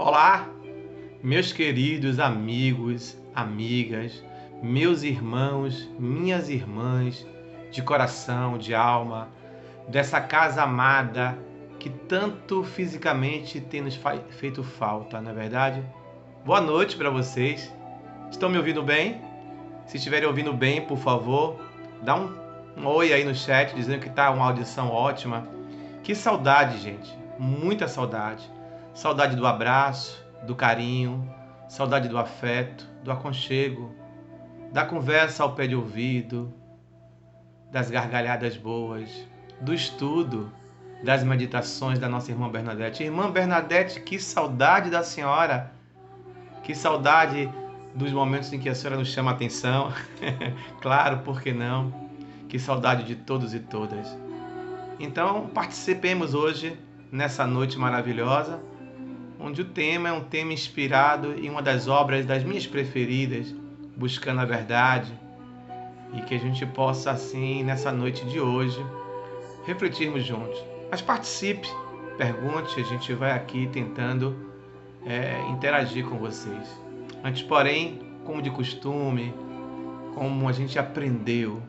Olá, meus queridos amigos, amigas, meus irmãos, minhas irmãs, de coração, de alma, dessa casa amada que tanto fisicamente tem nos feito falta, não é verdade? Boa noite para vocês. Estão me ouvindo bem? Se estiverem ouvindo bem, por favor, dá um oi aí no chat dizendo que tá uma audição ótima. Que saudade, gente, muita saudade. Saudade do abraço, do carinho, saudade do afeto, do aconchego, da conversa ao pé de ouvido, das gargalhadas boas, do estudo, das meditações da nossa irmã Bernadette. Irmã Bernadette, que saudade da senhora, que saudade dos momentos em que a senhora nos chama a atenção. Claro, por que não? Que saudade de todos e todas. Então, participemos hoje nessa noite maravilhosa, onde o tema é um tema inspirado em uma das obras das minhas preferidas, Buscando a Verdade, e que a gente possa, assim, nessa noite de hoje, refletirmos juntos. Mas participe, pergunte, a gente vai aqui tentando interagir com vocês. Antes, porém, como de costume, como a gente aprendeu,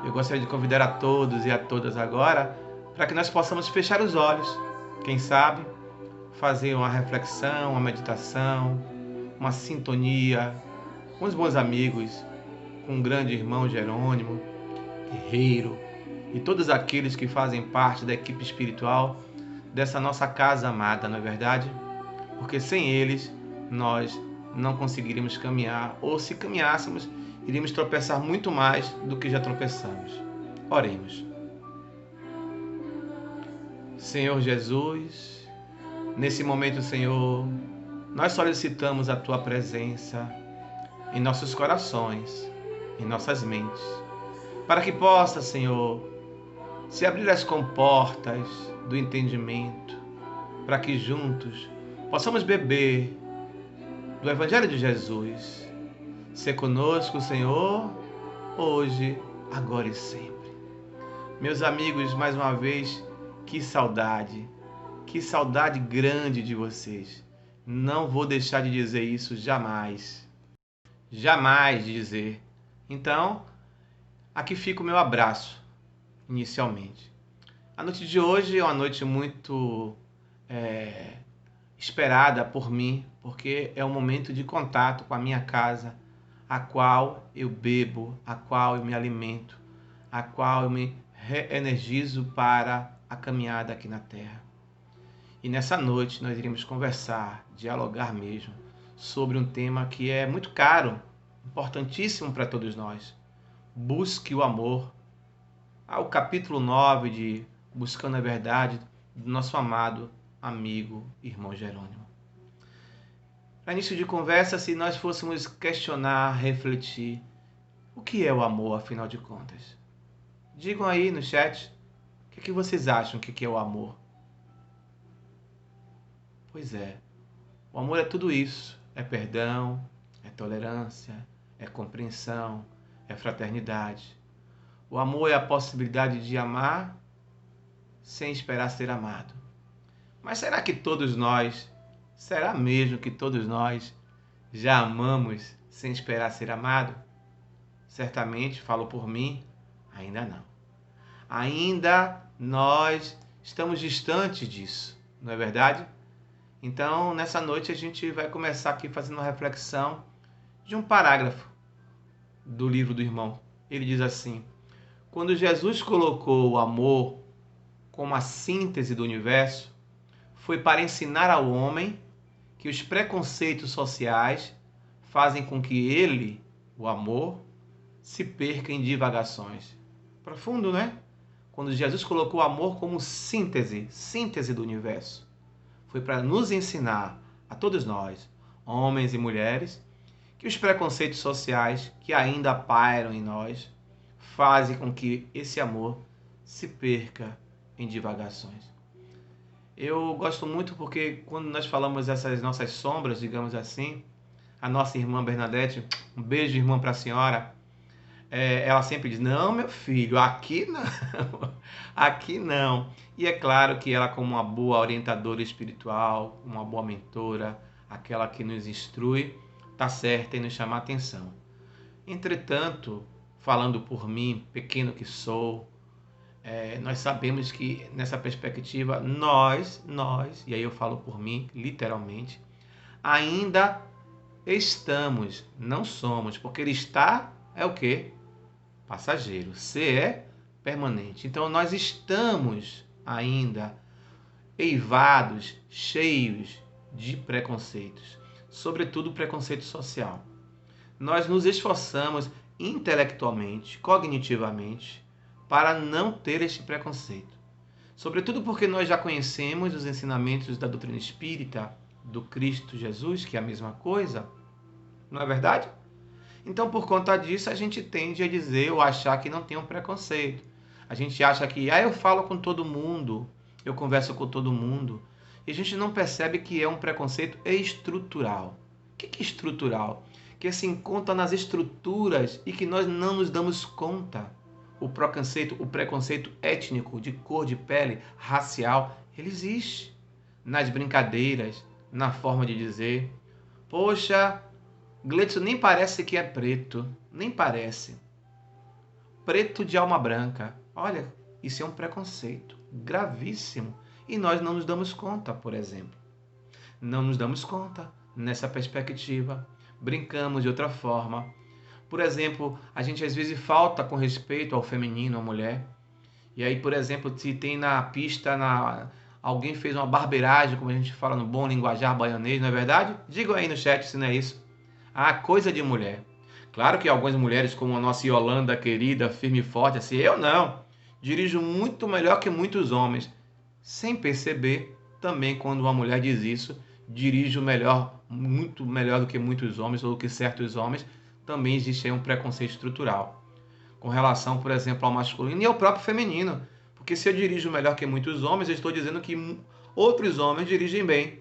eu gostaria de convidar a todos e a todas agora para que nós possamos fechar os olhos, quem sabe, fazer uma reflexão, uma meditação, uma sintonia com os bons amigos, com o grande irmão Jerônimo, guerreiro, e todos aqueles que fazem parte da equipe espiritual dessa nossa casa amada, não é verdade? Porque sem eles nós não conseguiríamos caminhar, ou se caminhássemos, iríamos tropeçar muito mais do que já tropeçamos. Oremos. Senhor Jesus, nesse momento, Senhor, nós solicitamos a Tua presença em nossos corações, em nossas mentes, para que possa, Senhor, se abrir as comportas do entendimento, para que juntos possamos beber do Evangelho de Jesus. Ser conosco, Senhor, hoje, agora e sempre. Meus amigos, mais uma vez, que saudade grande de vocês. Não vou deixar de dizer isso jamais. Jamais dizer. Então, aqui fica o meu abraço, inicialmente. A noite de hoje é uma noite muito esperada por mim, porque é um momento de contato com a minha casa, a qual eu bebo, a qual eu me alimento, a qual eu me reenergizo para a caminhada aqui na Terra. E nessa noite nós iremos conversar, dialogar mesmo, sobre um tema que é muito caro, importantíssimo para todos nós. Busque o amor. O capítulo 9 de Buscando a Verdade, do nosso amado amigo, irmão Jerônimo. Para início de conversa, se nós fôssemos questionar, refletir, o que é o amor, afinal de contas? Digam aí no chat, o que vocês acham que é o amor? Pois é, o amor é tudo isso. É perdão, é tolerância, é compreensão, é fraternidade. O amor é a possibilidade de amar sem esperar ser amado. Mas será que todos nós, será mesmo que todos nós já amamos sem esperar ser amado? Certamente, falo por mim, ainda não. Ainda nós estamos distantes disso, não é verdade? Então, nessa noite a gente vai começar aqui fazendo uma reflexão de um parágrafo do livro do irmão. Ele diz assim: quando Jesus colocou o amor como a síntese do universo, foi para ensinar ao homem que os preconceitos sociais fazem com que ele, o amor, se perca em divagações. Profundo, né? Quando Jesus colocou o amor como síntese do universo, foi para nos ensinar, a todos nós, homens e mulheres, que os preconceitos sociais que ainda pairam em nós fazem com que esse amor se perca em divagações. Eu gosto muito porque quando nós falamos essas nossas sombras, digamos assim, a nossa irmã Bernadette, um beijo, irmã, para a senhora, ela sempre diz: não, meu filho, aqui não, aqui não. E é claro que ela, como uma boa orientadora espiritual, uma boa mentora, aquela que nos instrui, está certa em nos chamar a atenção. Entretanto, falando por mim, pequeno que sou, nós sabemos que nessa perspectiva, e aí eu falo por mim, literalmente, ainda estamos, não somos, porque ele está é o quê? Passageiro. Ser é permanente. Então nós estamos ainda eivados, cheios de preconceitos, sobretudo preconceito social. Nós nos esforçamos intelectualmente, cognitivamente, para não ter este preconceito. Sobretudo porque nós já conhecemos os ensinamentos da doutrina espírita, do Cristo Jesus, que é a mesma coisa, não é verdade? Então, por conta disso, a gente tende a dizer ou achar que não tem um preconceito. A gente acha que, eu falo com todo mundo, eu converso com todo mundo. E a gente não percebe que é um preconceito estrutural. O que é estrutural? Que se encontra nas estruturas e que nós não nos damos conta. O preconceito étnico, de cor, de pele, racial, ele existe. Nas brincadeiras, na forma de dizer. Poxa, Gleidson nem parece que é preto, nem parece. Preto de alma branca. Olha, isso é um preconceito gravíssimo. E nós não nos damos conta, por exemplo. Não nos damos conta nessa perspectiva. Brincamos de outra forma. Por exemplo, a gente às vezes falta com respeito ao feminino, à mulher. E aí, por exemplo, se tem na pista, alguém fez uma barbeiragem, como a gente fala no bom linguajar baianês, não é verdade? Digam aí no chat se não é isso. Coisa de mulher. Claro que algumas mulheres, como a nossa Yolanda querida, firme e forte, assim, eu não. Dirijo muito melhor que muitos homens. Sem perceber, também quando uma mulher diz isso, dirijo melhor, muito melhor do que muitos homens ou do que certos homens, também existe aí um preconceito estrutural. Com relação, por exemplo, ao masculino e ao próprio feminino. Porque se eu dirijo melhor que muitos homens, eu estou dizendo que outros homens dirigem bem.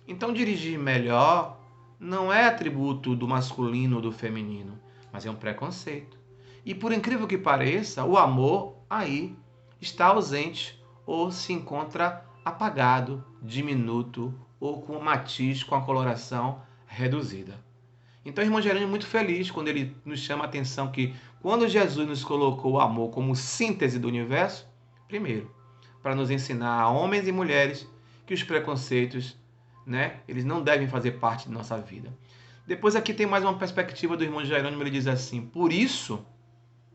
Então, dirigir melhor não é atributo do masculino ou do feminino, mas é um preconceito. E por incrível que pareça, o amor aí está ausente ou se encontra apagado, diminuto ou com um matiz, com a coloração reduzida. Então, o irmão Jerônimo é muito feliz quando ele nos chama a atenção que quando Jesus nos colocou o amor como síntese do universo, primeiro, para nos ensinar a homens e mulheres que os preconceitos, eles não devem fazer parte de nossa vida. Depois aqui tem mais uma perspectiva do irmão Jerônimo, ele diz assim: por isso,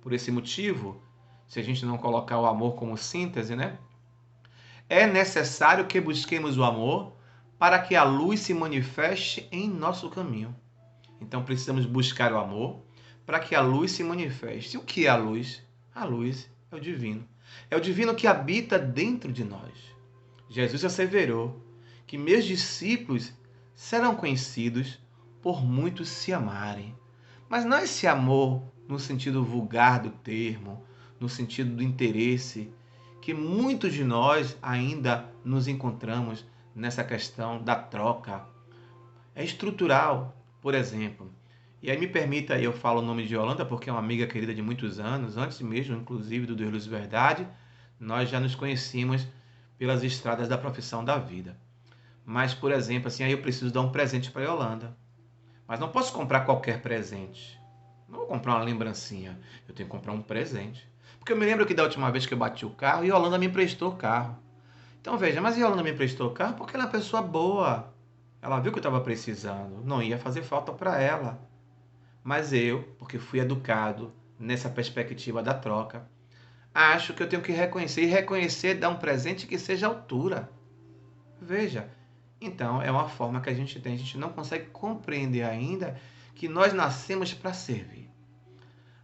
por esse motivo, se a gente não colocar o amor como síntese, é necessário que busquemos o amor para que a luz se manifeste em nosso caminho. Então precisamos buscar o amor para que a luz se manifeste. E o que é a luz? A luz é o divino. É o divino que habita dentro de nós. Jesus asseverou que meus discípulos serão conhecidos por muitos se amarem. Mas não esse amor no sentido vulgar do termo, no sentido do interesse, que muitos de nós ainda nos encontramos nessa questão da troca. É estrutural, por exemplo. E aí me permita, eu falo o nome de Yolanda porque é uma amiga querida de muitos anos, antes mesmo, inclusive, do Deus Luz e Verdade, nós já nos conhecíamos pelas estradas da profissão da vida. Mas, por exemplo, assim, aí eu preciso dar um presente para a Yolanda. Mas não posso comprar qualquer presente. Não vou comprar uma lembrancinha. Eu tenho que comprar um presente. Porque eu me lembro que da última vez que eu bati o carro, Yolanda me emprestou o carro. Então veja, mas Yolanda me emprestou o carro porque ela é uma pessoa boa. Ela viu que eu estava precisando. Não ia fazer falta para ela. Mas eu, porque fui educado nessa perspectiva da troca, acho que eu tenho que reconhecer. E reconhecer dar um presente que seja à altura. Veja, então é uma forma que a gente tem. A gente não consegue compreender ainda que nós nascemos para servir.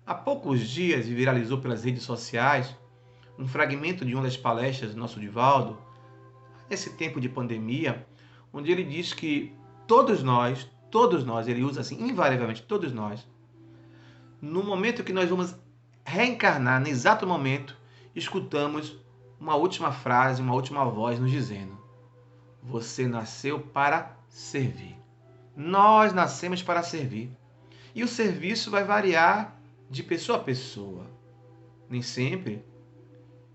Há poucos dias viralizou pelas redes sociais um fragmento de uma das palestras do nosso Divaldo, nesse tempo de pandemia, onde ele diz que todos nós, ele usa assim, invariavelmente, todos nós, no momento que nós vamos reencarnar, no exato momento, escutamos uma última frase, uma última voz nos dizendo: você nasceu para servir. Nós nascemos para servir. E o serviço vai variar de pessoa a pessoa. Nem sempre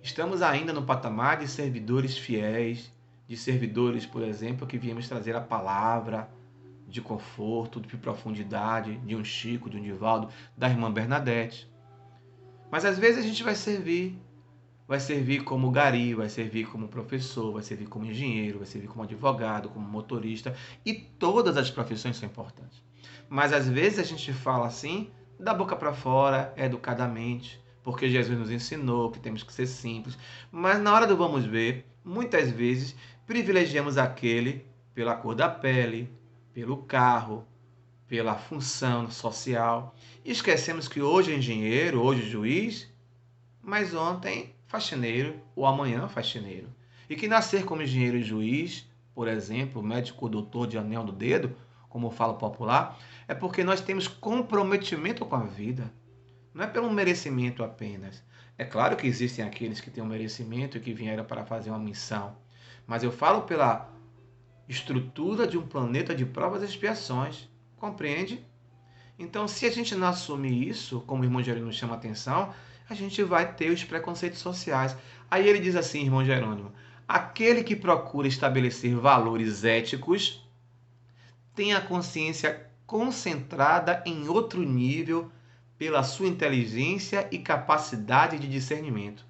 estamos ainda no patamar de servidores fiéis, de servidores, por exemplo, que viemos trazer a palavra de conforto, de profundidade, de um Chico, de um Divaldo, da irmã Bernadette. Mas às vezes a gente vai servir como gari, vai servir como professor, vai servir como engenheiro, vai servir como advogado, como motorista, e todas as profissões são importantes. Mas às vezes a gente fala assim, da boca para fora, educadamente, porque Jesus nos ensinou que temos que ser simples, mas na hora do vamos ver, muitas vezes privilegiamos aquele pela cor da pele, pelo carro, pela função social, e esquecemos que hoje é engenheiro, hoje é juiz, mas ontem faxineiro ou amanhã faxineiro. E que nascer como engenheiro e juiz, por exemplo, médico doutor de anel do dedo, como fala o popular, é porque nós temos comprometimento com a vida. Não é pelo merecimento apenas. É claro que existem aqueles que têm um merecimento e que vieram para fazer uma missão. Mas eu falo pela estrutura de um planeta de provas e expiações. Compreende? Então, se a gente não assumir isso, como o irmão Jerônimo chama a atenção, a gente vai ter os preconceitos sociais. Aí ele diz assim, irmão Jerônimo, aquele que procura estabelecer valores éticos tem a consciência concentrada em outro nível pela sua inteligência e capacidade de discernimento.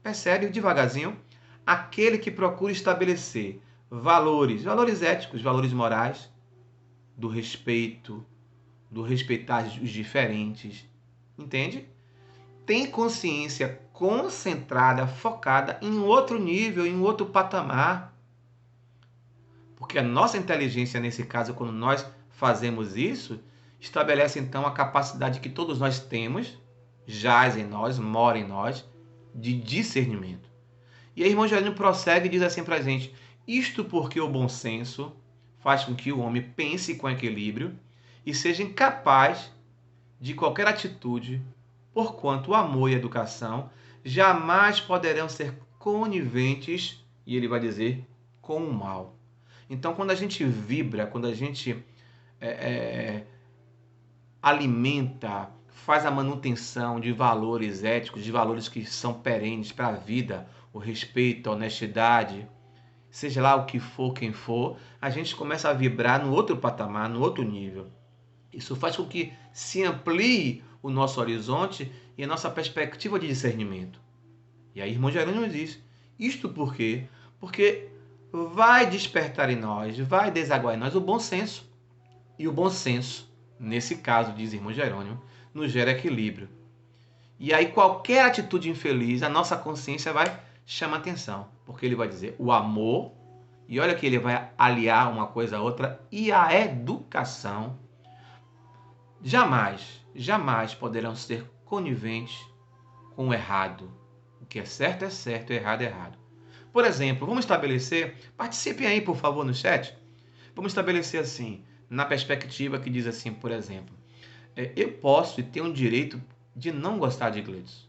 Percebe devagarzinho? Aquele que procura estabelecer valores éticos, valores morais, do respeito, do respeitar os diferentes, entende? Tem consciência concentrada, focada em outro nível, em outro patamar. Porque a nossa inteligência, nesse caso, quando nós fazemos isso, estabelece então a capacidade que todos nós temos, jaz em nós, mora em nós, de discernimento. E aí, irmão Jerônimo prossegue e diz assim pra gente, isto porque o bom senso faz com que o homem pense com equilíbrio e seja incapaz de qualquer atitude, porquanto o amor e a educação jamais poderão ser coniventes, e ele vai dizer, com o mal. Então, quando a gente vibra, quando a gente alimenta, faz a manutenção de valores éticos, de valores que são perenes para a vida, o respeito, a honestidade, seja lá o que for, quem for, a gente começa a vibrar no outro patamar, no outro nível. Isso faz com que se amplie o nosso horizonte e a nossa perspectiva de discernimento. E aí, irmão Jerônimo diz, isto por quê? Porque vai despertar em nós, vai desaguar em nós o bom senso. E o bom senso, nesse caso, diz irmão Jerônimo, nos gera equilíbrio. E aí qualquer atitude infeliz, a nossa consciência vai chamar atenção. Porque ele vai dizer o amor, e olha que ele vai aliar uma coisa a outra, e a educação jamais poderão ser coniventes com o errado. O que é certo, e errado é errado. Por exemplo, vamos estabelecer, participem aí, por favor, no chat. Vamos estabelecer assim, na perspectiva que diz assim, por exemplo, eu posso e tenho o direito de não gostar de Gleudson.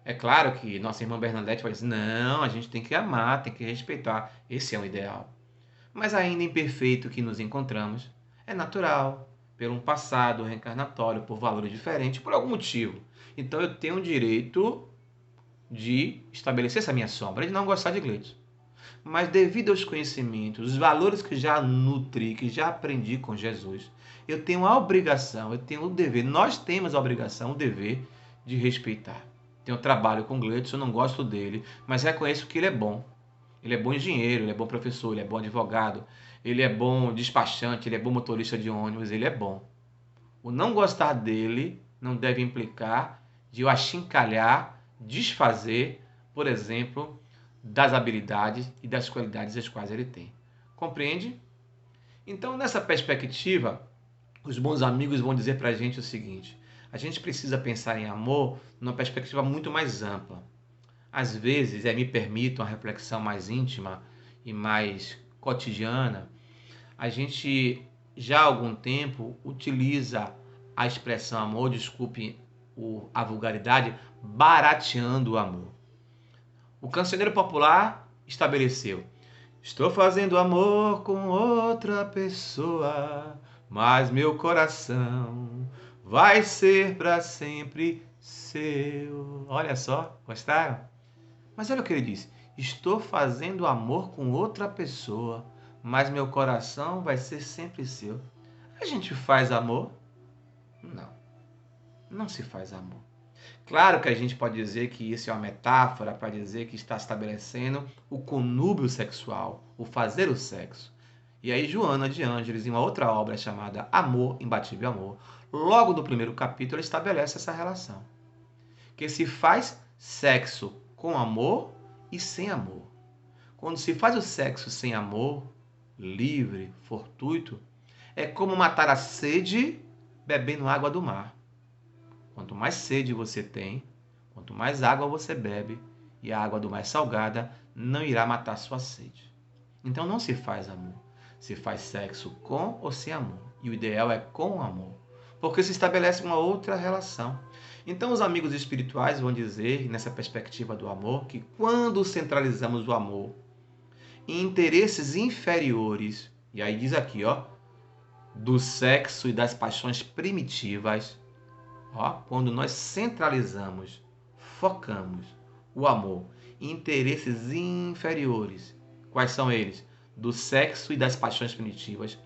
É claro que nossa irmã Bernadette vai dizer, não, a gente tem que amar, tem que respeitar. Esse é o ideal. Mas ainda imperfeito que nos encontramos, é natural, por um passado reencarnatório, por valores diferentes, por algum motivo. Então eu tenho o direito de estabelecer essa minha sombra, de não gostar de Gleudson. Mas devido aos conhecimentos, os valores que já nutri, que já aprendi com Jesus, eu tenho a obrigação, eu tenho o dever, nós temos a obrigação, o dever de respeitar. Tenho trabalho com Gleudson, eu não gosto dele, mas reconheço que ele é bom. Ele é bom engenheiro, ele é bom professor, ele é bom advogado, ele é bom despachante, ele é bom motorista de ônibus, ele é bom. O não gostar dele não deve implicar de eu achincalhar, desfazer, por exemplo, das habilidades e das qualidades as quais ele tem. Compreende? Então, nessa perspectiva, os bons amigos vão dizer para a gente o seguinte, a gente precisa pensar em amor numa perspectiva muito mais ampla. Às vezes, me permite uma reflexão mais íntima e mais cotidiana, a gente já há algum tempo utiliza a expressão amor, desculpe a vulgaridade, barateando o amor. O cancioneiro popular estabeleceu, estou fazendo amor com outra pessoa, mas meu coração vai ser para sempre seu. Olha só, gostaram? Mas olha o que ele diz: estou fazendo amor com outra pessoa, mas meu coração vai ser sempre seu. A gente faz amor? Não, não se faz amor. Claro que a gente pode dizer que isso é uma metáfora para dizer que está estabelecendo o conúbio sexual, o fazer o sexo. E aí Joana de Ângeles, em uma outra obra chamada Amor, Imbatível Amor, logo no primeiro capítulo, ele estabelece essa relação. Que se faz sexo com amor e sem amor. Quando se faz o sexo sem amor, livre, fortuito, é como matar a sede bebendo água do mar. Quanto mais sede você tem, quanto mais água você bebe, e a água do mais salgada não irá matar sua sede. Então não se faz amor. Se faz sexo com ou sem amor. E o ideal é com amor. Porque se estabelece uma outra relação. Então os amigos espirituais vão dizer, nessa perspectiva do amor, que quando centralizamos o amor em interesses inferiores, e aí diz aqui, ó, do sexo e das paixões primitivas, ó, quando nós centralizamos, focamos o amor em interesses inferiores, quais são eles? Do sexo e das paixões primitivas,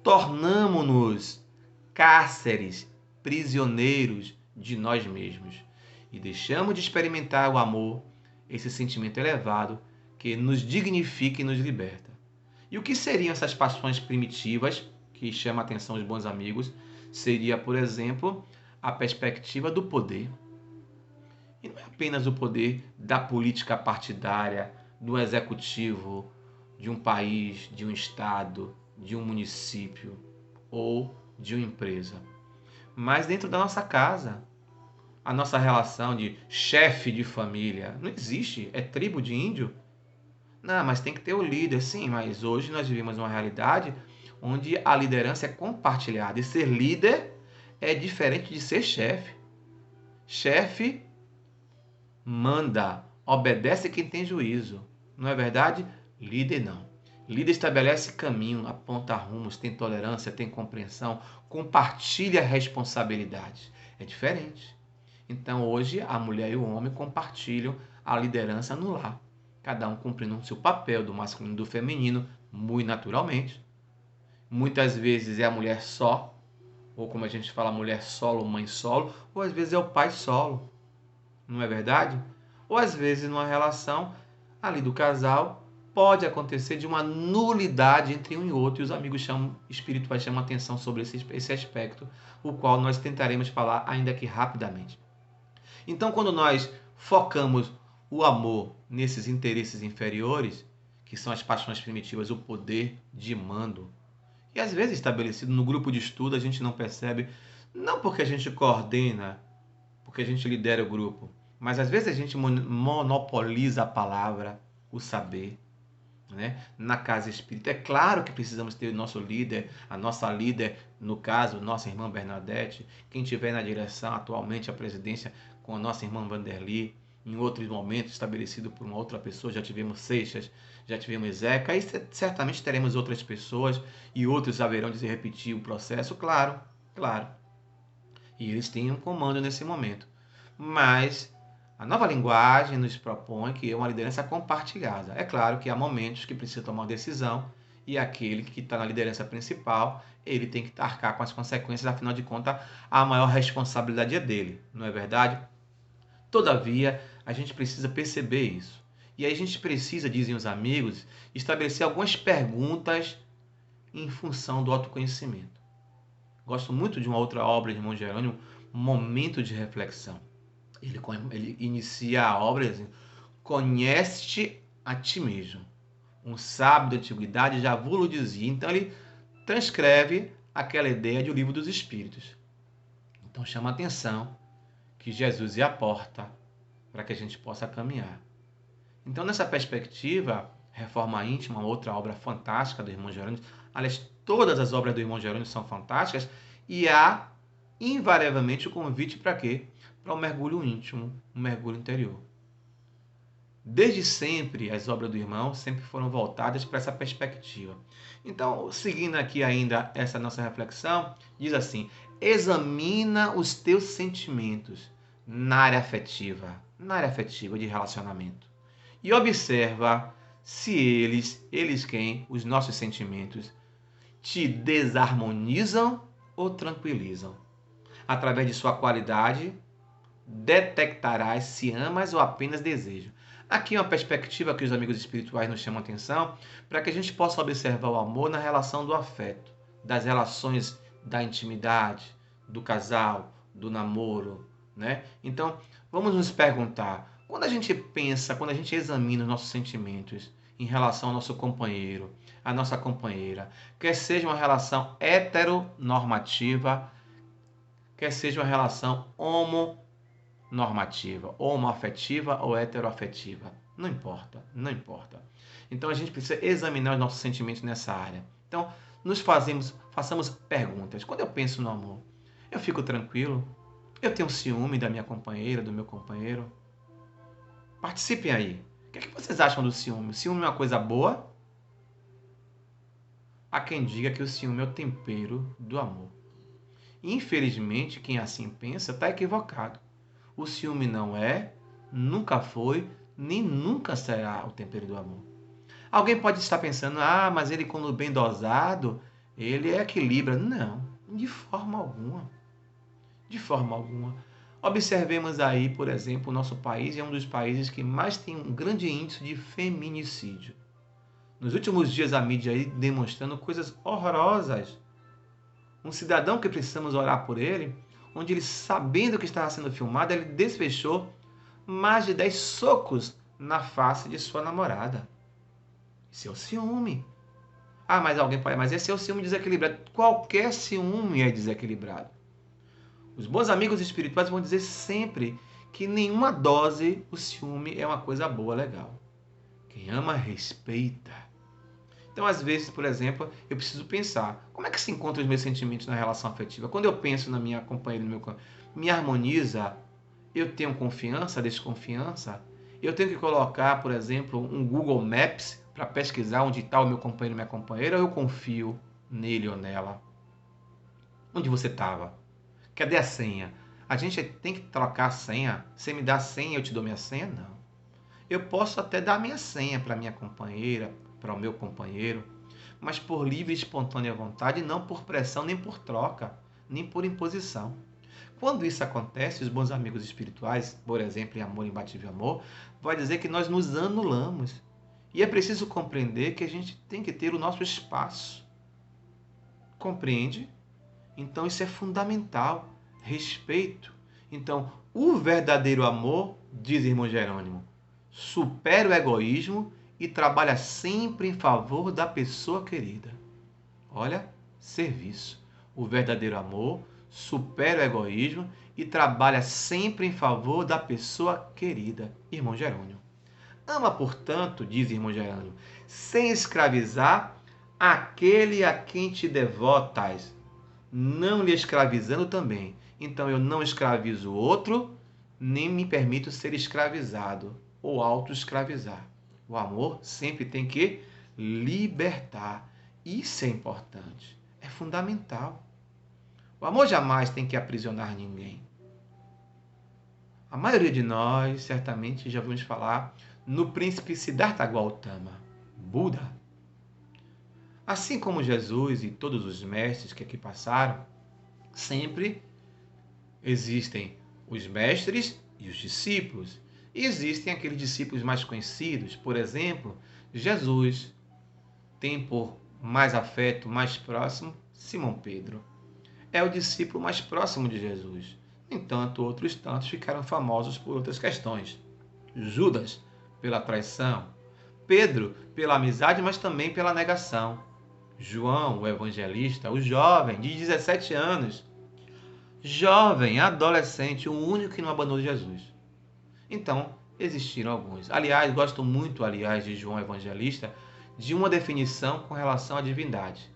tornamo-nos cárceres, prisioneiros de nós mesmos e deixamos de experimentar o amor, esse sentimento elevado que nos dignifica e nos liberta. E o que seriam essas paixões primitivas que chama a atenção dos bons amigos? Seria, por exemplo, a perspectiva do poder. E não é apenas o poder da política partidária, do executivo, de um país, de um estado, de um município ou de uma empresa, mas dentro da nossa casa. A nossa relação de chefe de família não existe, é tribo de índio. Não, mas tem que ter o líder, sim, mas hoje nós vivemos uma realidade onde a liderança é compartilhada e ser líder é diferente de ser chefe. Chefe manda, obedece quem tem juízo. Não é verdade? Líder não. Líder estabelece caminho, aponta rumos, tem tolerância, tem compreensão, compartilha responsabilidades. É diferente. Então hoje a mulher e o homem compartilham a liderança no lar. Cada um cumprindo o seu papel do masculino e do feminino, muito naturalmente. Muitas vezes é a mulher só, ou como a gente fala, mulher solo, mãe solo, ou às vezes é o pai solo. Não é verdade? Ou às vezes numa relação ali do casal pode acontecer de uma nulidade entre um e outro, e os amigos espirituais chamam atenção sobre esse aspecto, o qual nós tentaremos falar ainda aqui rapidamente. Então, quando nós focamos o amor nesses interesses inferiores, que são as paixões primitivas, o poder de mando, e às vezes estabelecido no grupo de estudo, a gente não percebe, não porque a gente coordena, porque a gente lidera o grupo, mas às vezes a gente monopoliza a palavra, o saber. Né? Na casa espírita, é claro que precisamos ter o nosso líder, a nossa líder, no caso, nossa irmã Bernadette, quem estiver na direção atualmente, a presidência com a nossa irmã Vanderly, em outros momentos estabelecido por uma outra pessoa, já tivemos Seixas, já tivemos Zeca, e certamente teremos outras pessoas e outros haverão de se repetir o processo, claro, claro. E eles têm um comando nesse momento. Mas a nova linguagem nos propõe que é uma liderança compartilhada. É claro que há momentos que precisa tomar uma decisão e aquele que está na liderança principal, ele tem que arcar com as consequências, afinal de contas, a maior responsabilidade é dele, não é verdade? Todavia, a gente precisa perceber isso. E aí a gente precisa, dizem os amigos, estabelecer algumas perguntas em função do autoconhecimento. Gosto muito de uma outra obra de irmão Jerônimo, Momento de Reflexão. Ele inicia a obra assim: conhece-te a ti mesmo. Um sábio da antiguidade já vos dizia. Então ele transcreve aquela ideia de O Livro dos Espíritos. Então chama a atenção que Jesus é a porta para que a gente possa caminhar. Então nessa perspectiva, Reforma Íntima, outra obra fantástica do irmão Jerônimo, aliás, todas as obras do irmão Jerônimo são fantásticas, e há invariavelmente o convite para quê? Para um mergulho íntimo, um mergulho interior. Desde sempre, as obras do irmão sempre foram voltadas para essa perspectiva. Então, seguindo aqui ainda essa nossa reflexão, diz assim: examina os teus sentimentos na área afetiva de relacionamento. E observa se eles quem? Os nossos sentimentos te desarmonizam ou tranquilizam. Através de sua qualidade, detectarás se amas ou apenas desejas. Aqui é uma perspectiva que os amigos espirituais nos chamam a atenção para que a gente possa observar o amor na relação do afeto, das relações da intimidade, do casal, do namoro, né? Então, vamos nos perguntar, quando a gente pensa, quando a gente examina os nossos sentimentos em relação ao nosso companheiro, à nossa companheira, quer seja uma relação heteronormativa, quer seja uma relação homonormativa, homoafetiva ou heteroafetiva, não importa, não importa. Então a gente precisa examinar os nossos sentimentos nessa área. Então, façamos perguntas. Quando eu penso no amor, eu fico tranquilo? Eu tenho ciúme da minha companheira, do meu companheiro? Participem aí. O que é que vocês acham do ciúme? O ciúme é uma coisa boa? Há quem diga que o ciúme é o tempero do amor. Infelizmente, quem assim pensa está equivocado. O ciúme não é, nunca foi, nem nunca será o tempero do amor. Alguém pode estar pensando, mas ele quando bem dosado, ele equilibra. Não, de forma alguma. De forma alguma. Observemos aí, por exemplo, o nosso país é um dos países que mais tem um grande índice de feminicídio. Nos últimos dias, a mídia aí demonstrando coisas horrorosas. Um cidadão que precisamos orar por ele, onde ele, sabendo que estava sendo filmado, ele desfechou mais de 10 socos na face de sua namorada. Isso é o ciúme. Mas alguém pode, mas esse é o ciúme desequilibrado. Qualquer ciúme é desequilibrado. Os bons amigos espirituais vão dizer sempre que nenhuma dose o ciúme é uma coisa boa, legal. Quem ama, respeita. Então, às vezes, por exemplo, eu preciso pensar, como é que se encontram os meus sentimentos na relação afetiva? Quando eu penso na minha companheira, no meu companheiro, me harmoniza? Eu tenho confiança, desconfiança? Eu tenho que colocar, por exemplo, um Google Maps para pesquisar onde está o meu companheiro e minha companheira, ou eu confio nele ou nela? Onde você estava? Cadê a senha? A gente tem que trocar a senha? Você me dá a senha, eu te dou minha senha? Não. Eu posso até dar minha senha para minha companheira, para o meu companheiro, mas por livre e espontânea vontade, não por pressão, nem por troca, nem por imposição. Quando isso acontece, os bons amigos espirituais, por exemplo, em Amor Imbatível Amor, vai dizer que nós nos anulamos. E é preciso compreender que a gente tem que ter o nosso espaço. Compreende? Então isso é fundamental. Respeito. Então, o verdadeiro amor, diz irmão Jerônimo, supera o egoísmo e trabalha sempre em favor da pessoa querida. Olha, serviço. O verdadeiro amor supera o egoísmo e trabalha sempre em favor da pessoa querida. Irmão Jerônimo. Ama, portanto, diz irmão Jerônimo, sem escravizar aquele a quem te devotas, não lhe escravizando também. Então eu não escravizo o outro, nem me permito ser escravizado ou auto-escravizar. O amor sempre tem que libertar. Isso é importante, é fundamental. O amor jamais tem que aprisionar ninguém. A maioria de nós, certamente, já ouvimos falar no príncipe Siddhartha Gautama, Buda. Assim como Jesus e todos os mestres que aqui passaram, sempre existem os mestres e os discípulos. E existem aqueles discípulos mais conhecidos. Por exemplo, Jesus tem por mais afeto, mais próximo, Simão Pedro. É o discípulo mais próximo de Jesus. No entanto, outros tantos ficaram famosos por outras questões. Judas, pela traição. Pedro, pela amizade, mas também pela negação. João, o evangelista, o jovem de 17 anos. Jovem, adolescente, o único que não abandonou Jesus. Então, existiram alguns. Aliás, gosto muito, de João Evangelista, de uma definição com relação à divindade.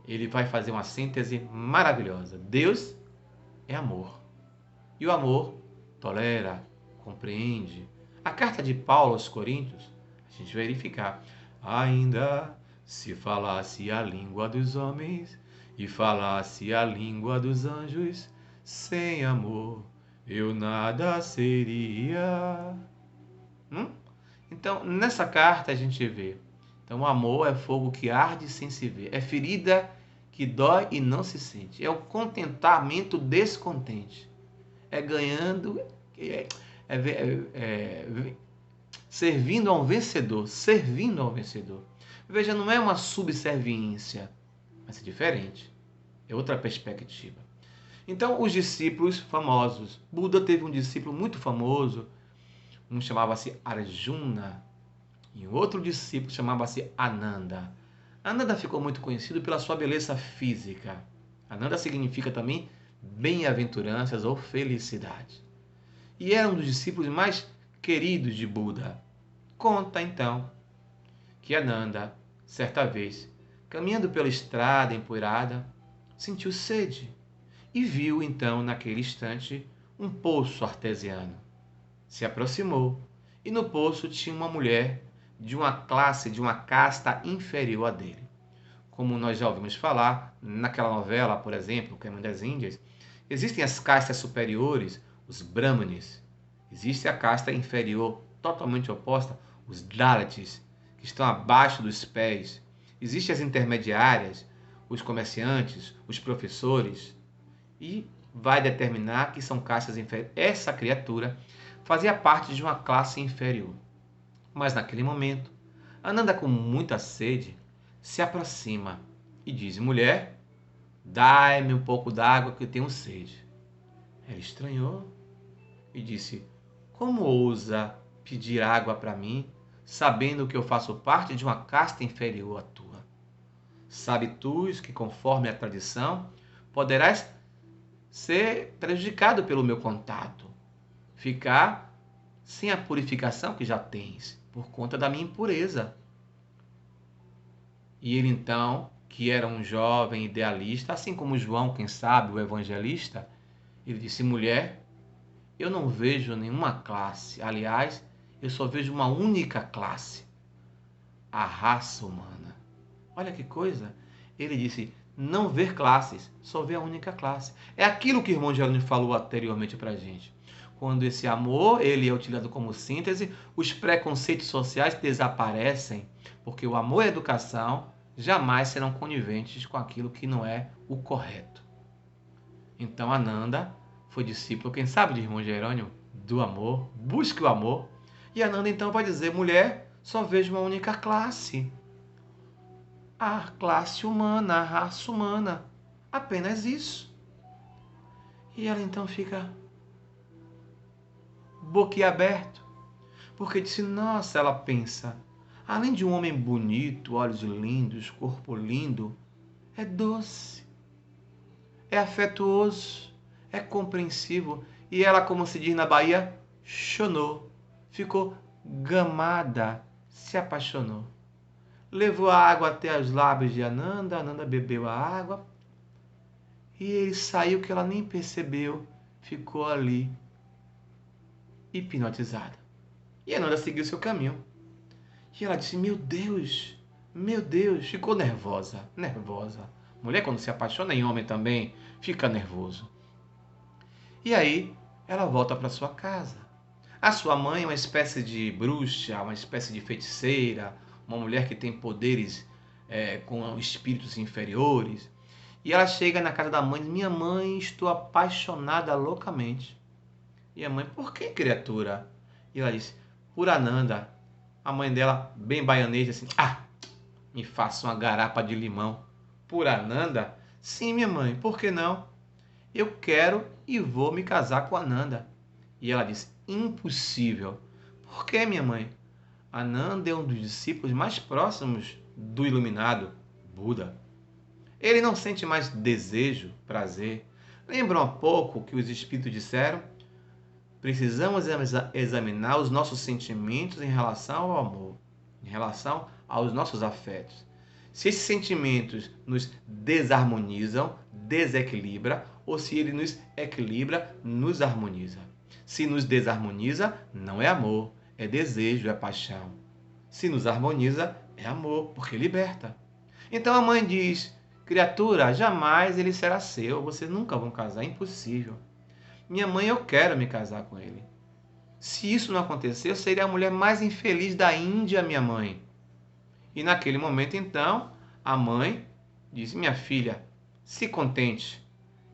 Ele vai fazer uma síntese maravilhosa. Deus é amor. E o amor tolera, compreende. A carta de Paulo aos Coríntios, a gente vai verificar. Ainda se falasse a língua dos homens e falasse a língua dos anjos, sem amor eu nada seria. Então, nessa carta a gente vê. Então, o amor é fogo que arde sem se ver. É ferida que dói e não se sente. É o contentamento descontente. É ganhando, servindo a um vencedor. Servindo ao vencedor. Veja, não é uma subserviência, mas é diferente. É outra perspectiva. Então, os discípulos famosos. Buda teve um discípulo muito famoso. Um chamava-se Arjuna e um outro discípulo chamava-se Ananda. Ananda ficou muito conhecido pela sua beleza física. Ananda significa também bem-aventuranças ou felicidade. E era um dos discípulos mais queridos de Buda. Conta então que Ananda, certa vez, caminhando pela estrada empoeirada, sentiu sede e viu então naquele instante um poço artesiano. Se aproximou e no poço tinha uma mulher de uma classe, de uma casta inferior a dele. Como nós já ouvimos falar naquela novela, por exemplo, Caminho das Índias, existem as castas superiores, os brahmanes. Existe a casta inferior, totalmente oposta, os dalits, que estão abaixo dos pés. Existem as intermediárias, os comerciantes, os professores. E vai determinar que são castas inferiores. Essa criatura fazia parte de uma classe inferior. Mas naquele momento, Ananda, com muita sede, se aproxima e diz: mulher, dai-me um pouco d'água que eu tenho sede. Ela estranhou e disse: como ousa pedir água para mim, sabendo que eu faço parte de uma casta inferior à tua? Sabe tu que, conforme a tradição, poderás ser prejudicado pelo meu contato, ficar sem a purificação que já tens, por conta da minha impureza. E ele então, que era um jovem idealista, assim como João, quem sabe, o evangelista, ele disse: mulher, eu não vejo nenhuma classe. Aliás, eu só vejo uma única classe: a raça humana. Olha que coisa! Ele disse: não ver classes, só ver a única classe. É aquilo que o irmão Jerônimo falou anteriormente para a gente. Quando esse amor ele é utilizado como síntese, os preconceitos sociais desaparecem, porque o amor e a educação jamais serão coniventes com aquilo que não é o correto. Então Ananda foi discípulo, quem sabe, de irmão Jerônimo, do amor, busque o amor. E Ananda então vai dizer: mulher, só vejo uma única classe. A classe humana, a raça humana. Apenas isso. E ela então fica boquiaberto, porque disse: nossa, ela pensa, além de um homem bonito, olhos lindos, corpo lindo, é doce, é afetuoso, é compreensivo. E ela, como se diz na Bahia, chonou, ficou gamada, se apaixonou. Levou a água até os lábios de Ananda, Ananda bebeu a água e ele saiu que ela nem percebeu, ficou ali hipnotizada. E Ananda seguiu seu caminho. E ela disse: meu Deus, ficou nervosa. Mulher, quando se apaixona em homem também, fica nervoso. E aí, ela volta para sua casa. A sua mãe é uma espécie de bruxa, uma espécie de feiticeira, uma mulher que tem poderes com espíritos inferiores. E ela chega na casa da mãe e diz: minha mãe, estou apaixonada loucamente. E a mãe: por que, criatura? E ela disse: por Ananda. A mãe dela, bem baianesa, assim: me faça uma garapa de limão. Por Ananda? Sim, minha mãe, por que não? Eu quero e vou me casar com Ananda. E ela disse: impossível. Por que, minha mãe? Ananda é um dos discípulos mais próximos do iluminado Buda. Ele não sente mais desejo, prazer. Lembram há pouco que os espíritos disseram? Precisamos examinar os nossos sentimentos em relação ao amor, em relação aos nossos afetos. Se esses sentimentos nos desarmonizam, desequilibra, ou se ele nos equilibra, nos harmoniza. Se nos desarmoniza, não é amor, é desejo, é paixão. Se nos harmoniza, é amor, porque liberta. Então a mãe diz criatura, jamais ele será seu, vocês nunca vão casar, é impossível. Minha mãe, eu quero me casar com ele. Se isso não acontecer, eu seria a mulher mais infeliz da Índia, minha mãe. E naquele momento, então, a mãe disse, minha filha, se contente.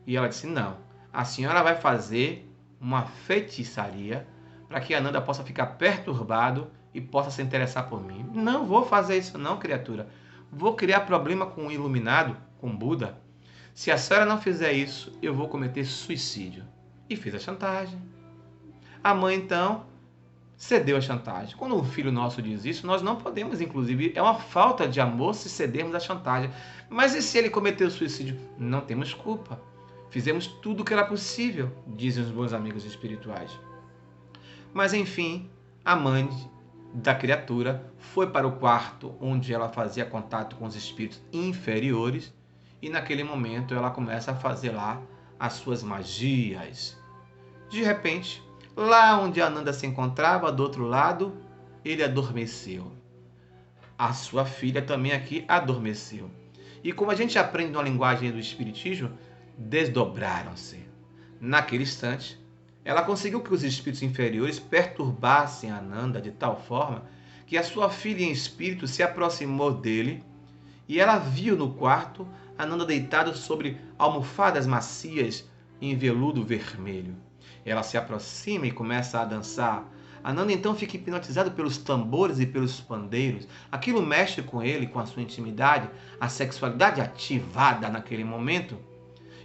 E ela disse, não, a senhora vai fazer uma feitiçaria para que Ananda possa ficar perturbado e possa se interessar por mim. Não vou fazer isso não, criatura. Vou criar problema com o iluminado, com Buda. Se a senhora não fizer isso, eu vou cometer suicídio. E fez a chantagem. A mãe, então, cedeu à chantagem. Quando um filho nosso diz isso, nós não podemos, inclusive, é uma falta de amor se cedermos à chantagem. Mas e se ele cometeu suicídio? Não temos culpa. Fizemos tudo o que era possível, dizem os bons amigos espirituais. Mas, enfim, a mãe da criatura foi para o quarto onde ela fazia contato com os espíritos inferiores e, naquele momento, ela começa a fazer lá as suas magias. De repente, lá onde Ananda se encontrava, do outro lado, ele adormeceu. A sua filha também aqui adormeceu. E como a gente aprende na linguagem do Espiritismo, desdobraram-se. Naquele instante, ela conseguiu que os espíritos inferiores perturbassem Ananda de tal forma que a sua filha em espírito se aproximou dele e ela viu no quarto Ananda deitado sobre almofadas macias em veludo vermelho. Ela se aproxima e começa a dançar. Ananda então fica hipnotizado pelos tambores e pelos pandeiros. Aquilo mexe com ele, com a sua intimidade, a sexualidade ativada naquele momento.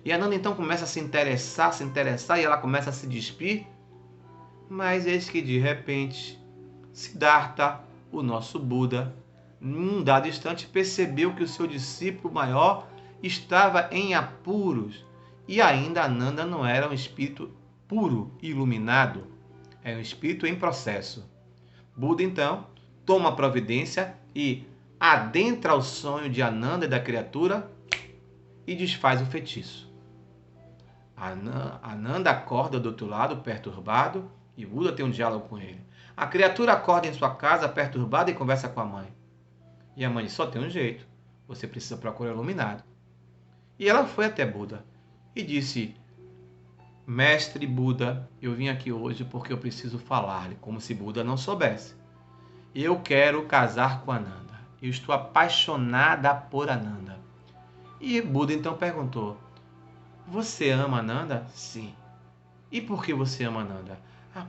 E Ananda então começa a se interessar e ela começa a se despir. Mas eis que de repente, Siddhartha, o nosso Buda, num dado instante percebeu que o seu discípulo maior estava em apuros. E ainda Ananda não era um espírito puro e iluminado, é um espírito em processo. Buda então toma providência e adentra o sonho de Ananda e da criatura e desfaz o feitiço. Ananda acorda do outro lado, perturbado, e Buda tem um diálogo com ele. A criatura acorda em sua casa, perturbada, e conversa com a mãe. E a mãe diz, só tem um jeito, você precisa procurar o iluminado. E ela foi até Buda e disse, mestre Buda, eu vim aqui hoje porque eu preciso falar-lhe, como se Buda não soubesse. Eu quero casar com Ananda. Eu estou apaixonada por Ananda. E Buda então perguntou, você ama Ananda? Sim. E por que você ama Ananda?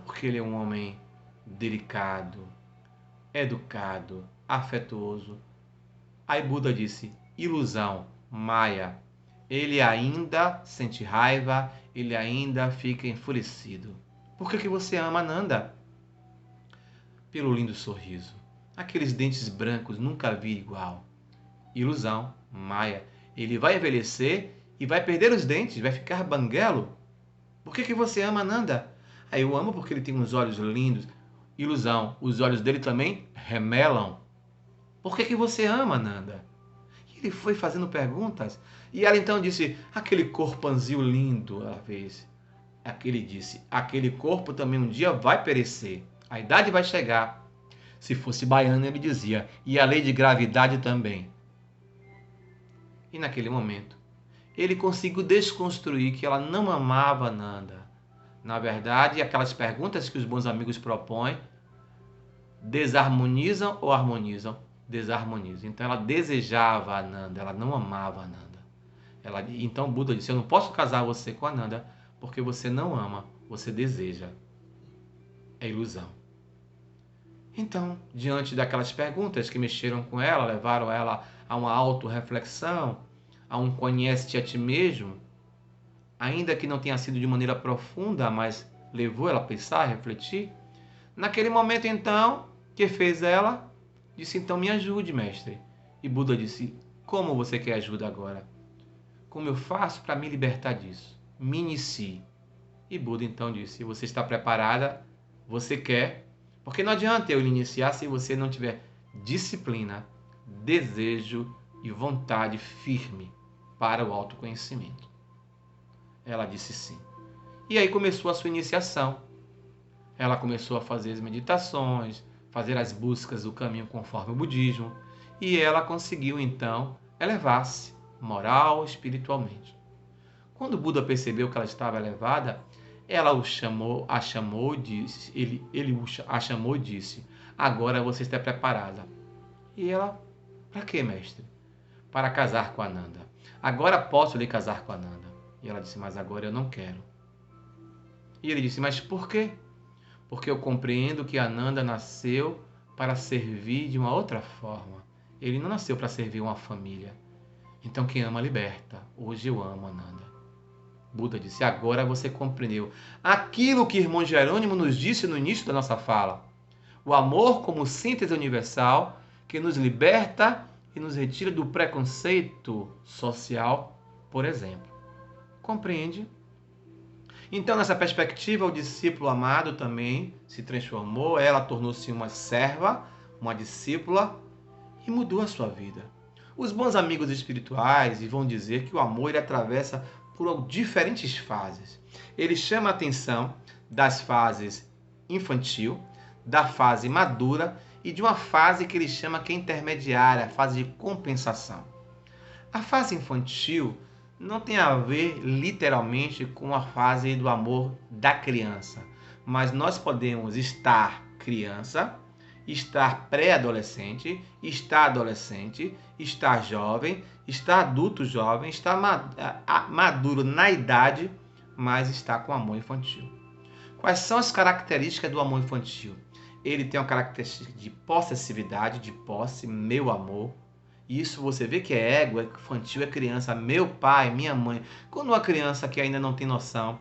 Porque ele é um homem delicado, educado, afetuoso. Aí Buda disse, ilusão, Maya. Ele ainda sente raiva, ele ainda fica enfurecido. Por que você ama Ananda? Pelo lindo sorriso. Aqueles dentes brancos nunca vi igual. Ilusão, Maya. Ele vai envelhecer e vai perder os dentes, vai ficar banguelo. Por que você ama Ananda? Eu amo porque ele tem uns olhos lindos. Ilusão, os olhos dele também remelam. Por que você ama Ananda? Ele foi fazendo perguntas. E ela então disse, aquele corpanzil lindo, ela fez. Ele disse, aquele corpo também um dia vai perecer. A idade vai chegar. Se fosse baiano, ele dizia, e a lei de gravidade também. E naquele momento, ele conseguiu desconstruir que ela não amava Ananda. Na verdade, aquelas perguntas que os bons amigos propõem desarmonizam ou harmonizam? Desarmonizam. Então ela desejava Ananda, ela não amava Ananda. Então Buda disse, eu não posso casar você com Ananda porque você não ama, você deseja. É ilusão. Então, diante daquelas perguntas que mexeram com ela, levaram ela a uma autorreflexão, a um conhece-te a ti mesmo, ainda que não tenha sido de maneira profunda, mas levou ela a pensar, a refletir. Naquele momento, então, que fez ela? Disse, então me ajude, mestre. E Buda disse, como você quer ajuda agora? Como eu faço para me libertar disso? Me inicie. E Buda então disse, você está preparada? Você quer? Porque não adianta eu lhe iniciar se você não tiver disciplina, desejo e vontade firme para o autoconhecimento. Ela disse sim. E aí começou a sua iniciação. Ela começou a fazer as meditações, fazer as buscas do caminho conforme o budismo, e ela conseguiu então elevar-se moral, espiritualmente. Quando Buda percebeu que ela estava elevada, ela a chamou e disse: agora você está preparada. E ela: para quê, mestre? Para casar com Ananda. Agora posso lhe casar com Ananda. E ela disse: mas agora eu não quero. E ele disse: mas por quê? Porque eu compreendo que Ananda nasceu para servir de uma outra forma. Ele não nasceu para servir uma família. Então quem ama liberta. Hoje eu amo Ananda. Buda disse: agora você compreendeu aquilo que irmão Jerônimo nos disse no início da nossa fala. O amor como síntese universal que nos liberta e nos retira do preconceito social, por exemplo. Compreende? Então, nessa perspectiva, o discípulo amado também se transformou, ela tornou-se uma serva, uma discípula e mudou a sua vida. Os bons amigos espirituais vão dizer que o amor ele atravessa por diferentes fases. Ele chama a atenção das fases infantil, da fase madura e de uma fase que ele chama que é intermediária, a fase de compensação. A fase infantil não tem a ver literalmente com a fase do amor da criança, mas nós podemos estar criança, estar pré-adolescente, estar adolescente, estar jovem, estar adulto jovem, estar maduro na idade, mas estar com amor infantil. Quais são as características do amor infantil? Ele tem uma característica de possessividade, de posse, meu amor. Isso você vê que é ego, é infantil, é criança, meu pai, minha mãe. Quando uma criança que ainda não tem noção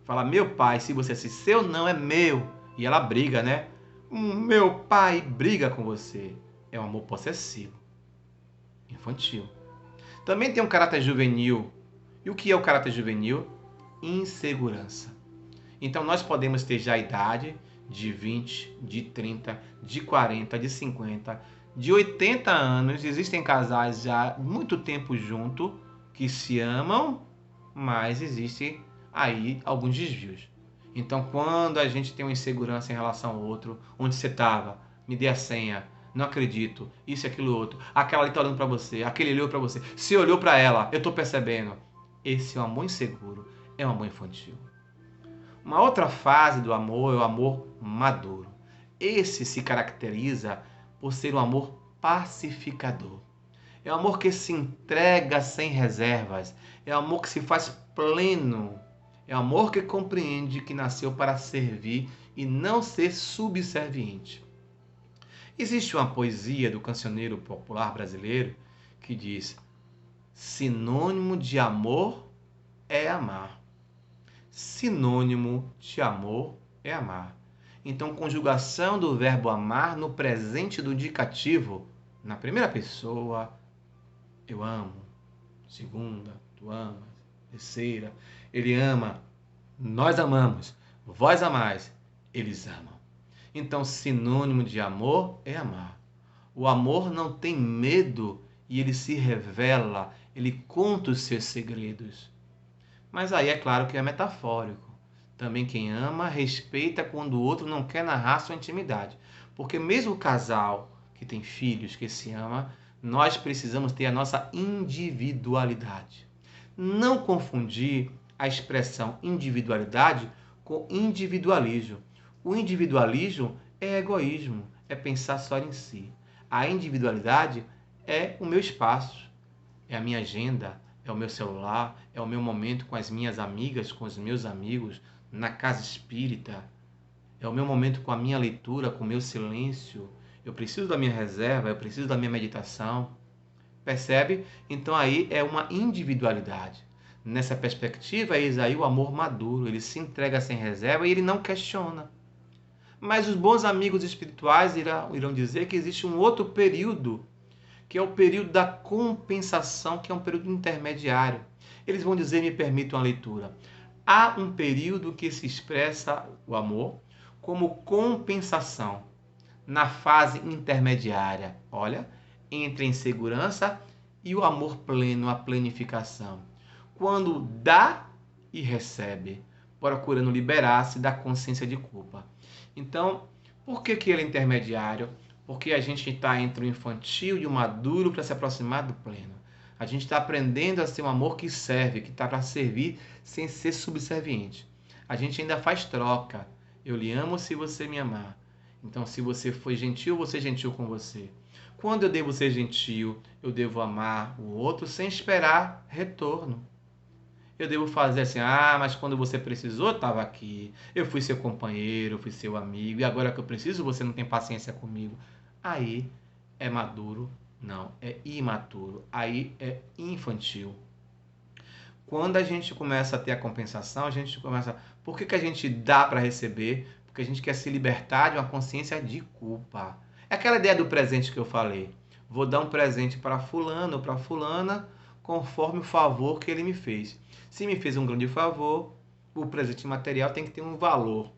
fala, meu pai, se você se seu não é meu, e ela briga, né? Meu pai briga com você. É um amor possessivo, infantil. Também tem um caráter juvenil. E o que é o caráter juvenil? Insegurança. Então nós podemos ter já a idade de 20, de 30, de 40, de 50, de 80 anos. Existem casais já há muito tempo junto que se amam, mas existem aí alguns desvios. Então, quando a gente tem uma insegurança em relação ao outro, onde você estava, me dê a senha, não acredito, isso e aquilo outro, aquela ali está olhando para você, aquele olhou para você, se olhou para ela, eu estou percebendo. Esse é um amor inseguro, é um amor infantil. Uma outra fase do amor é o amor maduro. Esse se caracteriza por ser um amor pacificador. É um amor que se entrega sem reservas. É um amor que se faz pleno. É um amor que compreende que nasceu para servir e não ser subserviente. Existe uma poesia do cancioneiro popular brasileiro que diz: sinônimo de amor é amar. Sinônimo de amor é amar. Então, conjugação do verbo amar no presente do indicativo, na primeira pessoa, eu amo. Segunda, tu amas. Terceira, ele ama. Nós amamos. Vós amais. Eles amam. Então, sinônimo de amor é amar. O amor não tem medo e ele se revela, ele conta os seus segredos. Mas aí é claro que é metafórico. Também quem ama respeita quando o outro não quer narrar sua intimidade. Porque mesmo o casal que tem filhos, que se ama, nós precisamos ter a nossa individualidade. Não confundir a expressão individualidade com individualismo. O individualismo é egoísmo, é pensar só em si. A individualidade é o meu espaço, é a minha agenda, é o meu celular, é o meu momento com as minhas amigas, com os meus amigos, na casa espírita. É o meu momento com a minha leitura, com o meu silêncio. Eu preciso da minha reserva, eu preciso da minha meditação. Percebe? Então aí é uma individualidade. Nessa perspectiva, eis aí o amor maduro. Ele se entrega sem reserva e ele não questiona. Mas os bons amigos espirituais irão dizer que existe um outro período, que é o período da compensação, que é um período intermediário. Eles vão dizer, me permitam a leitura, há um período que se expressa o amor como compensação, na fase intermediária, olha, entre a insegurança e o amor pleno, a plenificação. Quando dá e recebe, procurando liberar-se da consciência de culpa. Então, por que ele é intermediário? Porque a gente está entre o infantil e o maduro para se aproximar do pleno. A gente está aprendendo a ser um amor que serve, que está para servir sem ser subserviente. A gente ainda faz troca. Eu lhe amo se você me amar. Então, se você foi gentil, eu vou ser gentil com você. Quando eu devo ser gentil, eu devo amar o outro sem esperar retorno. Eu devo fazer assim, mas quando você precisou, eu estava aqui. Eu fui seu companheiro, eu fui seu amigo, e agora que eu preciso, você não tem paciência comigo. Aí é maduro, não, é imaturo. Aí é infantil. Quando a gente começa a ter a compensação, a gente começa. Por que a gente dá para receber? Porque a gente quer se libertar de uma consciência de culpa. É aquela ideia do presente que eu falei. Vou dar um presente para fulano ou para fulana conforme o favor que ele me fez. Se me fez um grande favor, o presente material tem que ter um valor.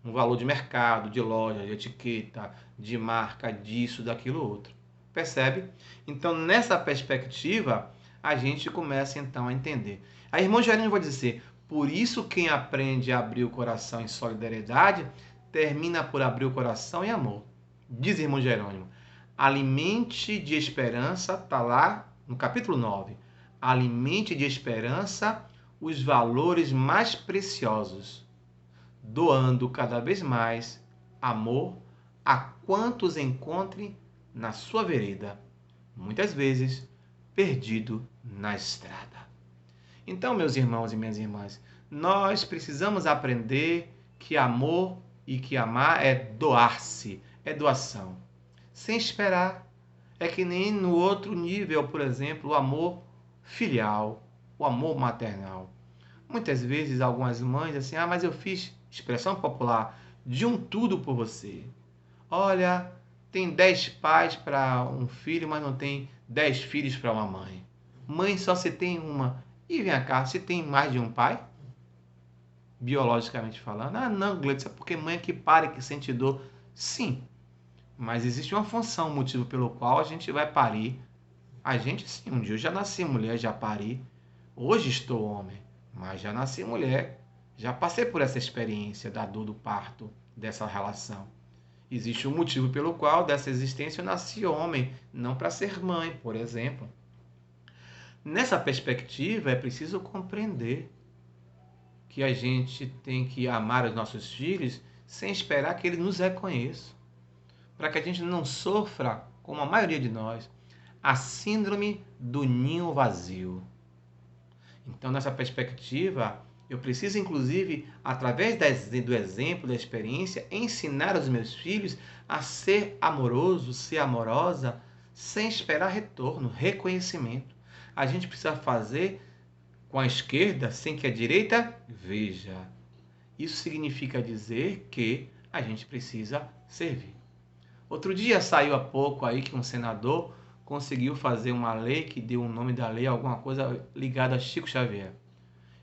Um valor de mercado, de loja, de etiqueta, de marca, disso, daquilo outro. Percebe? Então, nessa perspectiva, a gente começa então a entender. A irmã Jerônimo vai dizer, por isso quem aprende a abrir o coração em solidariedade, termina por abrir o coração em amor. Diz irmão Jerônimo, alimente de esperança, está lá no capítulo 9, alimente de esperança os valores mais preciosos, doando cada vez mais amor a quantos encontre na sua vereda, muitas vezes perdido na estrada. Então, meus irmãos e minhas irmãs, nós precisamos aprender que amor e que amar é doar-se, é doação, sem esperar. É que nem no outro nível, por exemplo, o amor filial, o amor maternal. Muitas vezes algumas mães assim, mas eu fiz, expressão popular, de um tudo por você. Olha, tem 10 pais para um filho, mas não tem 10 filhos para uma mãe. Mãe só se tem uma. E vem cá, se tem mais de um pai? Biologicamente falando. Não, Gleitson, é porque mãe é que para, que sente dor. Sim, mas existe uma função, um motivo pelo qual a gente vai parir. A gente sim, um dia eu já nasci mulher, já pari. Hoje estou homem, mas já nasci mulher. Já passei por essa experiência da dor do parto, dessa relação. Existe um motivo pelo qual dessa existência eu nasci homem, não para ser mãe, por exemplo. Nessa perspectiva, é preciso compreender que a gente tem que amar os nossos filhos sem esperar que eles nos reconheçam, para que a gente não sofra, como a maioria de nós, a síndrome do ninho vazio. Então, nessa perspectiva, eu preciso, inclusive, através do exemplo, da experiência, ensinar os meus filhos a ser amoroso, ser amorosa, sem esperar retorno, reconhecimento. A gente precisa fazer com a esquerda sem que a direita veja. Isso significa dizer que a gente precisa servir. Outro dia saiu há pouco aí que um senador conseguiu fazer uma lei que deu o nome da lei a alguma coisa ligada a Chico Xavier.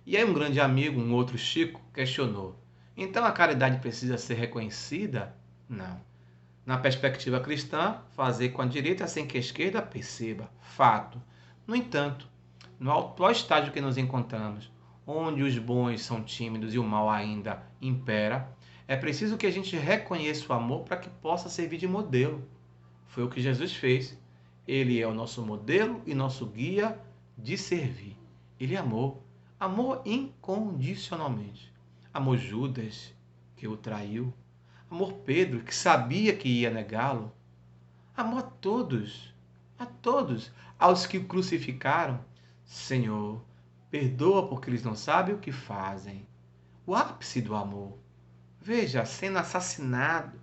E aí um grande amigo, um outro Chico, questionou. Então a caridade precisa ser reconhecida? Não. Na perspectiva cristã, fazer com a direita sem que a esquerda perceba. Fato. No entanto, no atual estágio que nos encontramos, onde os bons são tímidos e o mal ainda impera, é preciso que a gente reconheça o amor para que possa servir de modelo. Foi o que Jesus fez. Ele é o nosso modelo e nosso guia de servir. Ele amou. Amou incondicionalmente. Amou Judas, que o traiu. Amou Pedro, que sabia que ia negá-lo. Amou a todos, aos que o crucificaram. Senhor, perdoa porque eles não sabem o que fazem. O ápice do amor. Veja, sendo assassinado,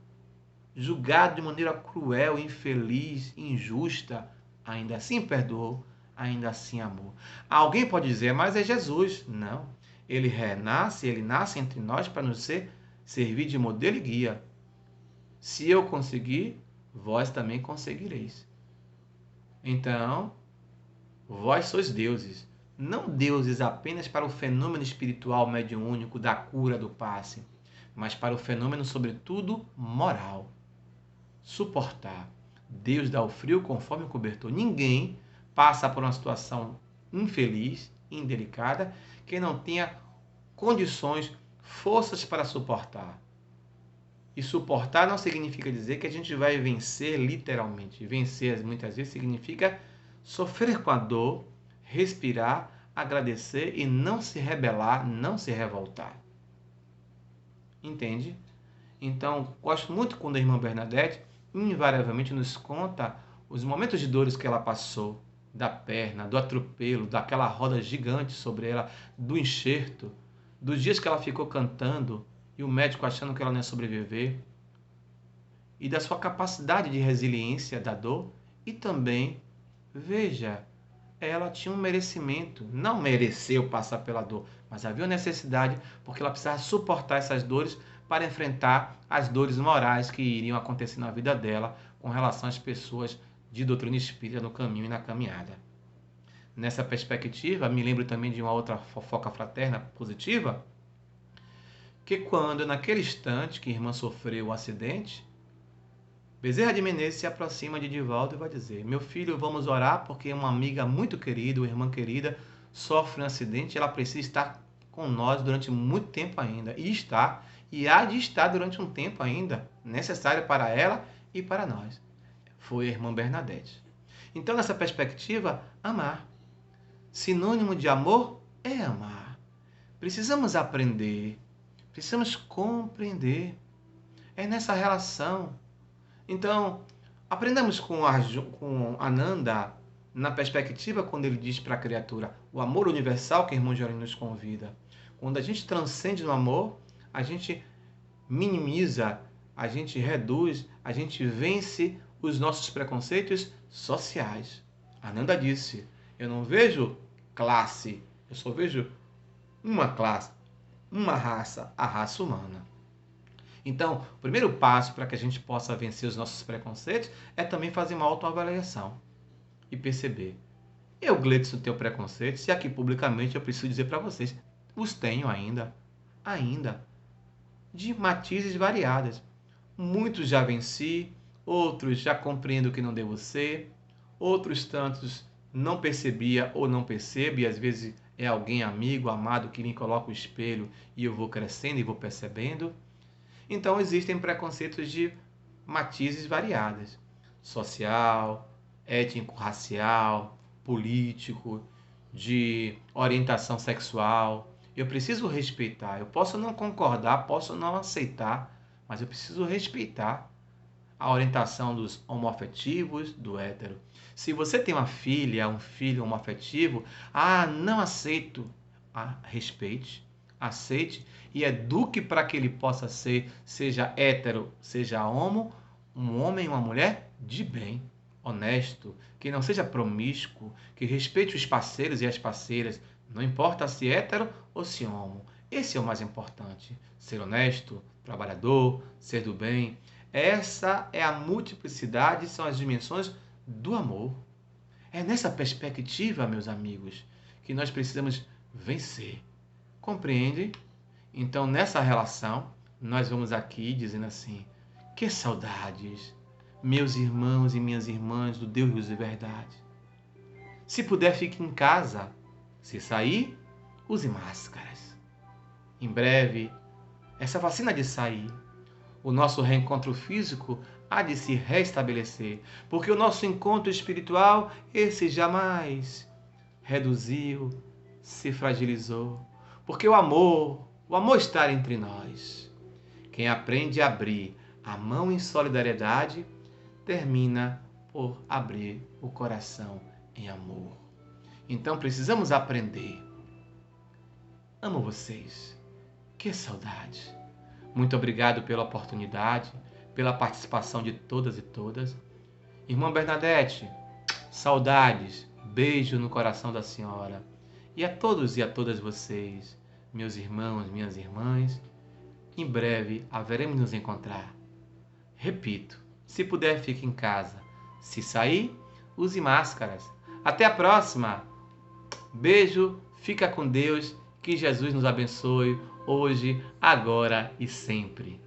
julgado de maneira cruel, infeliz, injusta, ainda assim perdoou, ainda assim amou. Alguém pode dizer, mas é Jesus. Não. Ele renasce, ele nasce entre nós para nos servir de modelo e guia. Se eu conseguir, vós também conseguireis. Então, vós sois deuses. Não deuses apenas para o fenômeno espiritual mediúnico da cura do passe, mas para o fenômeno, sobretudo, moral. Suportar. Deus dá o frio conforme o cobertor. Ninguém passa por uma situação infeliz, indelicada, que não tenha condições, forças para suportar. E suportar não significa dizer que a gente vai vencer literalmente. Vencer, muitas vezes, significa sofrer com a dor, respirar, agradecer e não se rebelar, não se revoltar. Entende? Então, gosto muito quando a irmã Bernadette invariavelmente nos conta os momentos de dores que ela passou, da perna, do atropelo, daquela roda gigante sobre ela, do enxerto, dos dias que ela ficou cantando e o médico achando que ela não ia sobreviver, e da sua capacidade de resiliência da dor. E também, veja, ela tinha um merecimento, não mereceu passar pela dor, mas havia uma necessidade porque ela precisava suportar essas dores para enfrentar as dores morais que iriam acontecer na vida dela com relação às pessoas de doutrina espírita no caminho e na caminhada. Nessa perspectiva, me lembro também de uma outra fofoca fraterna positiva, que quando, naquele instante que a irmã sofreu o acidente, Bezerra de Menezes se aproxima de Divaldo e vai dizer: meu filho, vamos orar porque uma amiga muito querida, uma irmã querida, sofre um acidente e ela precisa estar com nós durante muito tempo ainda. E está, e há de estar durante um tempo ainda, necessário para ela e para nós. Foi a irmã Bernadette. Então, nessa perspectiva, amar. Sinônimo de amor é amar. Precisamos aprender, precisamos compreender. É nessa relação. Então, aprendamos com Ananda na perspectiva quando ele diz para a criatura o amor universal que o irmão Jerônimo nos convida. Quando a gente transcende no amor, a gente minimiza, a gente reduz, a gente vence os nossos preconceitos sociais. Ananda disse: eu não vejo classe, eu só vejo uma classe, uma raça, a raça humana. Então, o primeiro passo para que a gente possa vencer os nossos preconceitos é também fazer uma autoavaliação e perceber: eu, Gleidson, tenho preconceitos e aqui publicamente eu preciso dizer para vocês, os tenho ainda, de matizes variadas. Muitos já venci, outros já compreendo que não devo ser, outros tantos não percebia ou não percebo, e às vezes é alguém amigo, amado, que me coloca o espelho e eu vou crescendo e vou percebendo. Então existem preconceitos de matizes variados: social, étnico-racial, político, de orientação sexual. Eu preciso respeitar. Eu posso não concordar, posso não aceitar, mas eu preciso respeitar a orientação dos homoafetivos, do hétero. Se você tem uma filha, um filho homoafetivo, não aceito. Respeite, aceite e eduque para que ele possa ser, seja hétero, seja homo, um homem e uma mulher de bem, honesto, que não seja promíscuo, que respeite os parceiros e as parceiras, não importa se hétero ou se homo. Esse é o mais importante: ser honesto, trabalhador, ser do bem. Essa é a multiplicidade, são as dimensões do amor. É nessa perspectiva, meus amigos, que nós precisamos vencer. Compreende? Então, nessa relação, nós vamos aqui dizendo assim: que saudades, meus irmãos e minhas irmãs do Deus de verdade. Se puder, fique em casa. Se sair, use máscaras. Em breve, essa vacina há de sair. O nosso reencontro físico há de se restabelecer, porque o nosso encontro espiritual, esse jamais reduziu, se fragilizou, porque o amor está entre nós. Quem aprende a abrir a mão em solidariedade, termina por abrir o coração em amor. Então precisamos aprender. Amo vocês. Que saudade. Muito obrigado pela oportunidade, pela participação de todas e todas. Irmã Bernadette, saudades, beijo no coração da senhora. E a todos e a todas vocês, meus irmãos, minhas irmãs, em breve haveremos de nos encontrar. Repito, se puder, fique em casa. Se sair, use máscaras. Até a próxima. Beijo, fica com Deus, que Jesus nos abençoe hoje, agora e sempre.